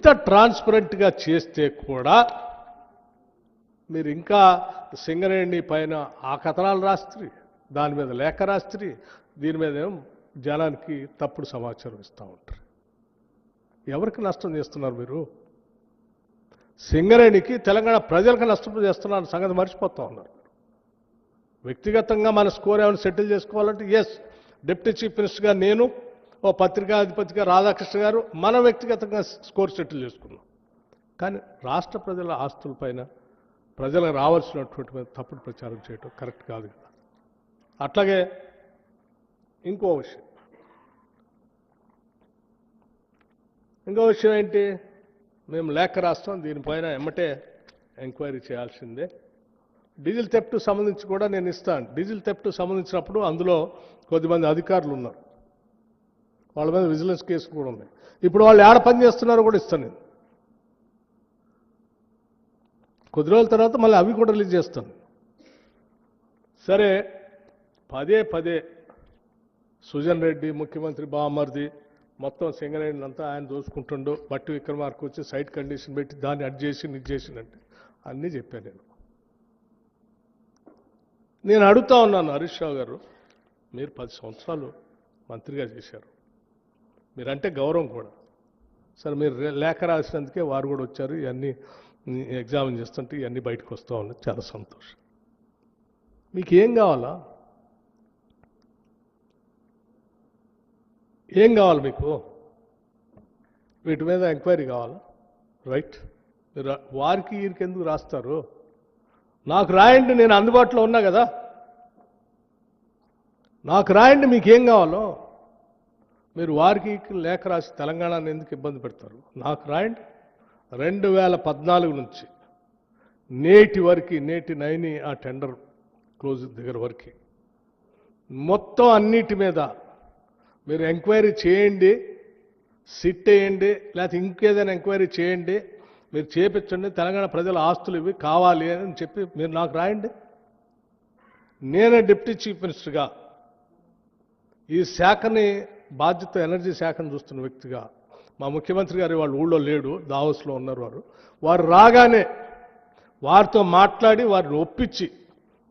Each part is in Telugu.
ఇంత ట్రాన్స్పరెంట్గా చేస్తే కూడా మీరు ఇంకా సింగరేణి పైన ఆ కథనాలు రాస్త్రి, దాని మీద లేఖ రాస్త్రి, దీని మీద జనానికి తప్పుడు సమాచారం ఇస్తూ ఉంటారు. ఎవరికి నష్టం చేస్తున్నారు మీరు? సింగరేణికి తెలంగాణ ప్రజలకు నష్టం చేస్తున్నారు సంగతి మర్చిపోతూ ఉన్నారు. వ్యక్తిగతంగా మన స్కోర్ ఏమైనా సెటిల్ చేసుకోవాలంటే ఎస్, డిప్యూటీ చీఫ్ మినిస్టర్గా నేను, ఓ పత్రికాధిపతిగా రాధాకృష్ణ గారు మనం వ్యక్తిగతంగా స్కోర్ సెటిల్ చేసుకున్నాం. కానీ రాష్ట్ర ప్రజల ఆస్తులపైన ప్రజలకు రావాల్సినటువంటి మీద తప్పుడు ప్రచారం చేయటం కరెక్ట్ కాదు కదా. అట్లాగే ఇంకో విషయం ఏంటి, మేము లేఖ రాస్తాం, దీనిపైన ఎమ్మటే ఎంక్వైరీ చేయాల్సిందే. డీజిల్ థెఫ్ట్ సంబంధించి కూడా నేను ఇస్తాను. డీజిల్ థెఫ్ట్ సంబంధించినప్పుడు అందులో కొద్దిమంది అధికారులు ఉన్నారు, వాళ్ళ మీద విజిలెన్స్ కేసు కూడా ఉన్నాయి. ఇప్పుడు వాళ్ళు ఏడ పని చేస్తున్నారో కూడా ఇస్తాను నేను. కొద్ది రోజుల తర్వాత మళ్ళీ అవి కూడా రిలీజ్ చేస్తాను. సరే, పదే సుజన్ రెడ్డి ముఖ్యమంత్రి బామర్ది మొత్తం సింగరేణి అంతా ఆయన దోసుకుంటుండో, బట్టి విక్రమార్క వచ్చి సైట్ కండిషన్ పెట్టి దాన్ని అడ్ చేసి ఇది చేసినంటే అన్నీ చెప్పాను నేను అడుగుతా ఉన్నాను. హరీష్ రావు గారు, మీరు 10 సంవత్సరాలు మంత్రిగా చేశారు, మీరంటే గౌరవం కూడా. సరే, మీరు లేఖ రాసినందుకే వారు కూడా వచ్చారు, ఇవన్నీ ఎగ్జామిన్ చేస్తుంటే ఇవన్నీ బయటకు వస్తూ ఉన్నాయి, చాలా సంతోషం. మీకు ఏం కావాలా? ఏం కావాలి మీకు? వీటి మీద ఎంక్వైరీ కావాలా? రైట్, మీరు వారికి వీరికి ఎందుకు రాస్తారు? నాకు రాయండి, నేను అందుబాటులో ఉన్నా కదా. నాకు రాయండి, మీకేం కావాలో. మీరు వారికి లేఖ రాసి తెలంగాణను ఎందుకు ఇబ్బంది పెడతారు? నాకు రాయండి. 2014 నుంచి నేటి వరకు, నేటి 9 ఆ టెండర్ క్లోజ్ దగ్గర వరకు మొత్తం అన్నిటి మీద మీరు ఎంక్వైరీ చేయండి, సిట్ వేయండి, లేకపోతే ఇంకేదైనా ఎంక్వైరీ చేయండి, మీరు చేపించండి. తెలంగాణ ప్రజల ఆస్తులు ఇవి కావాలి అని చెప్పి మీరు నాకు రాయండి. నేనే డిప్యూటీ చీఫ్ మినిస్టర్గా ఈ శాఖని బాధ్యత, ఎనర్జీ శాఖను చూస్తున్న వ్యక్తిగా, మా ముఖ్యమంత్రి గారు వాళ్ళు ఊళ్ళో లేడు, దావోస్లో ఉన్నారు. వారు రాగానే వారితో మాట్లాడి వారిని ఒప్పించి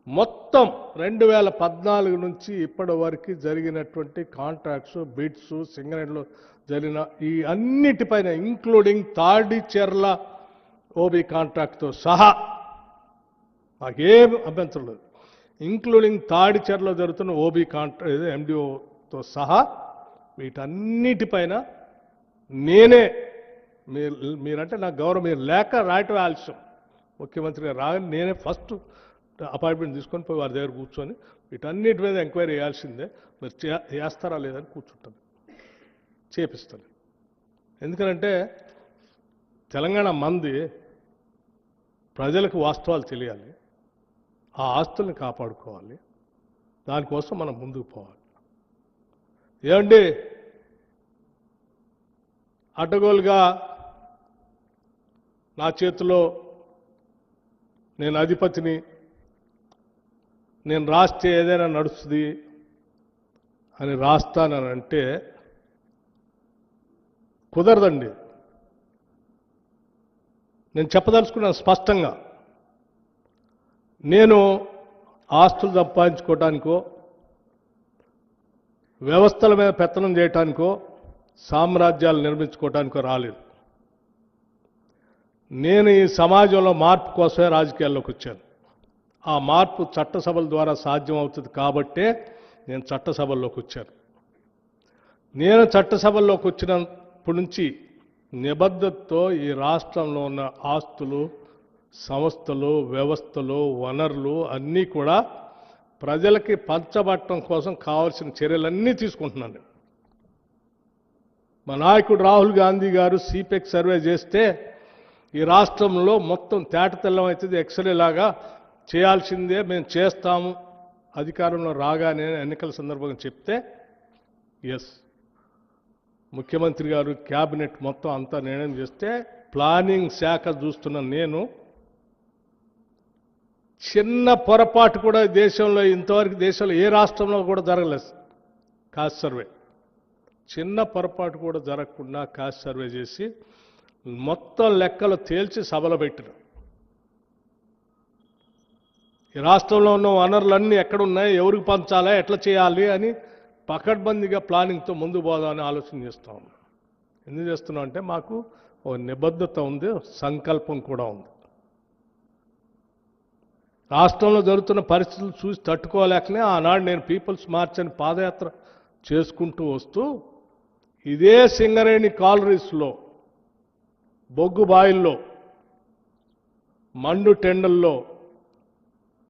మొత్తం 2014 నుంచి ఇప్పటి వరకు జరిగినటువంటి కాంట్రాక్ట్స్, బిడ్స్, సింగరేణిలో జరిగిన ఈ అన్నిటిపైన ఇంక్లూడింగ్ తాడిచెర్ల ఓబీ కాంట్రాక్ట్తో సహా మాకేం అభ్యంతరం లేదు. ఇంక్లూడింగ్ తాడిచెర్లో జరుగుతున్న ఓబీ కాంట్రాక్ట్ ఎండిఓతో సహా వీటన్నిటిపైన నేనే, మీరంటే నాకు గౌరవం, మీరు లేక రాయటం ఆలస్యం. ముఖ్యమంత్రి గారు రాగానే నేనే ఫస్ట్ అపాయింట్మెంట్ తీసుకొని పోయి వారి దగ్గర కూర్చొని వీటన్నిటి మీద ఎంక్వైరీ చేయాల్సిందే, మీరు చేస్తారా లేదని కూర్చుంటాను, చేపిస్తాను. ఎందుకంటే తెలంగాణ మంది, ప్రజలకు వాస్తవాలు తెలియాలి, ఆ ఆస్తుల్ని కాపాడుకోవాలి, దానికోసం మనం ముందుకు పోవాలి. ఏమండి, అడ్డగోలుగా నా చేతిలో నేను అధిపతిని, నేను రాస్తే ఏదైనా నడుస్తుంది అని రాస్తానంటే కుదరదండి. నేను చెప్పదలుచుకున్నాను స్పష్టంగా. నేను ఆస్తులు సంపాదించుకోవటానికో, వ్యవస్థల మీద పెత్తనం చేయటానికో, సామ్రాజ్యాలు నిర్మించుకోవటానికో రాలేదు. నేను ఈ సమాజంలో మార్పు కోసమే రాజకీయాల్లోకి వచ్చాను. ఆ మార్పు చట్టసభల ద్వారా సాధ్యం అవుతుంది కాబట్టే నేను చట్టసభల్లోకి వచ్చాను. నేను చట్టసభల్లోకి వచ్చినప్పటి నుంచి నిబద్ధతతో ఈ రాష్ట్రంలో ఉన్న ఆస్తులు, సంస్థలు, వ్యవస్థలు, వనరులు అన్నీ కూడా ప్రజలకి పంచబట్టడం కోసం కావాల్సిన చర్యలన్నీ తీసుకుంటున్నాను. మా నాయకుడు రాహుల్ గాంధీ గారు సిపెక్ సర్వే చేస్తే ఈ రాష్ట్రంలో మొత్తం తేటతెల్లం అవుతుంది, ఎక్స్రే లాగా చేయాల్సిందే, మేము చేస్తాము అధికారంలో రాగానే ఎన్నికల సందర్భంగా చెప్తే, ఎస్, ముఖ్యమంత్రి గారు క్యాబినెట్ మొత్తం అంతా నిర్ణయం చేస్తే ప్లానింగ్ శాఖ చూస్తున్న నేను చిన్న పొరపాటు కూడా దేశంలో ఇంతవరకు దేశంలో ఏ రాష్ట్రంలో కూడా జరగలేదు. కాస్ట్ సర్వే చిన్న పొరపాటు కూడా జరగకుండా కాస్ట్ సర్వే చేసి మొత్తం లెక్కలు తేల్చి సభలో పెట్టిన ఈ రాష్ట్రంలో ఉన్న వనరులన్నీ ఎక్కడున్నాయి, ఎవరికి పంచాలి, ఎట్లా చేయాలి అని పకడ్బందీగా ప్లానింగ్తో ముందు పోదామని ఆలోచన చేస్తాం. ఎందుకు చేస్తున్నాం అంటే మాకు ఓ నిబద్ధత ఉంది, సంకల్పం కూడా ఉంది. రాష్ట్రంలో జరుగుతున్న పరిస్థితులు చూసి తట్టుకోలేకనే ఆనాడు నేను పీపుల్స్ మార్చ్ అని పాదయాత్ర చేసుకుంటూ వస్తూ ఇదే సింగరేణి కాలరీస్లో, బొగ్గు బాయిల్లో, మండు టెండల్లో